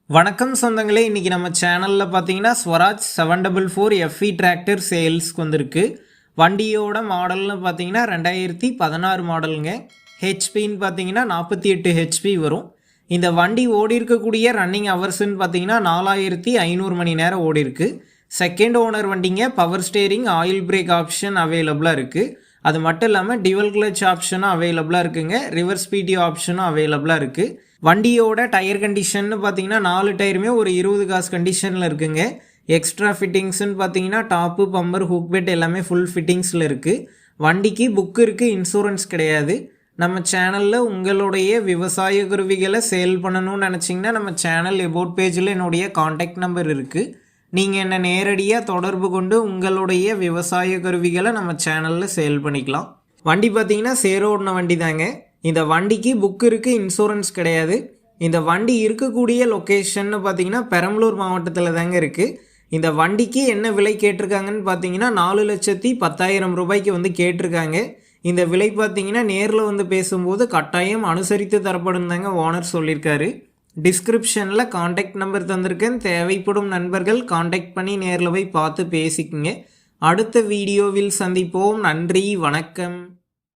வணக்கம் சொந்தங்களே, இன்றைக்கி நம்ம சேனலில் பார்த்தீங்கன்னா ஸ்வராஜ் 744 எஃப்இ டிராக்டர் சேல்ஸ்க்கு வந்திருக்கு. வண்டியோட மாடல்னு பார்த்தீங்கன்னா 2016 மாடலுங்க. ஹெச்பின்னு பார்த்தீங்கன்னா 48 ஹெச்பி வரும். இந்த வண்டி ஓடி இருக்கக்கூடிய ரன்னிங் ஹவர்ஸ்ன்னு பார்த்தீங்கன்னா 4500 மணி நேரம் ஓடி இருக்கு. செகண்ட் ஓனர் வண்டிங்க. Power steering, oil break option அவைலபிளாக இருக்குது. அது மட்டும் இல்லாமல் டிவல் கிளச் ஆப்ஷனும் அவைலபிளாக இருக்குங்க. ரிவர்ஸ் பிடி ஆப்ஷனும் அவைலபிளாக இருக்குது. வண்டியோட டயர் கண்டிஷன்னு பார்த்தீங்கன்னா 4 டயருமே ஒரு 20 காசு கண்டிஷனில் இருக்குங்க. எக்ஸ்ட்ரா ஃபிட்டிங்ஸ்ன்னு பார்த்தீங்கன்னா டாப்பு, பம்பர், ஹூக் பெட் எல்லாமே ஃபுல் ஃபிட்டிங்ஸில் இருக்குது. வண்டிக்கு புக்கு இருக்குது, இன்சூரன்ஸ் கிடையாது. நம்ம சேனலில் உங்களுடைய விவசாய கருவிகளை சேல் பண்ணணும்னு நினச்சிங்கன்னா நம்ம சேனல் எபோட் பேஜில் என்னுடைய காண்டாக்ட் நம்பர் இருக்குது. நீங்கள் என்னை நேரடியாக தொடர்பு கொண்டு உங்களுடைய விவசாய கருவிகளை நம்ம சேனலில் சேல் பண்ணிக்கலாம். வண்டி பார்த்தீங்கன்னா சேரோடின வண்டி தாங்க. இந்த வண்டிக்கு புக் இருக்குது, இன்சூரன்ஸ் கிடையாது. இந்த வண்டி இருக்கக்கூடிய லொக்கேஷன்னு பார்த்தீங்கன்னா பெரம்பலூர் மாவட்டத்தில் தாங்க இருக்குது. இந்த வண்டிக்கு என்ன விலை கேட்டிருக்காங்கன்னு பார்த்தீங்கன்னா 4,10,000 ரூபாய்க்கு வந்து கேட்டிருக்காங்க. இந்த விலை பார்த்தீங்கன்னா நேரில் வந்து பேசும்போது கட்டாயம் அனுசரித்து தரப்படும் தாங்க ஓனர் சொல்லியிருக்காரு. டிஸ்கிரிப்ஷனில் காண்டாக்ட் நம்பர் தந்திருக்கேன். தேவைப்படும் நண்பர்கள் காண்டாக்ட் பண்ணி நேரில் போய் பார்த்து பேசிக்குங்க. அடுத்த வீடியோவில் சந்திப்போம். நன்றி, வணக்கம்.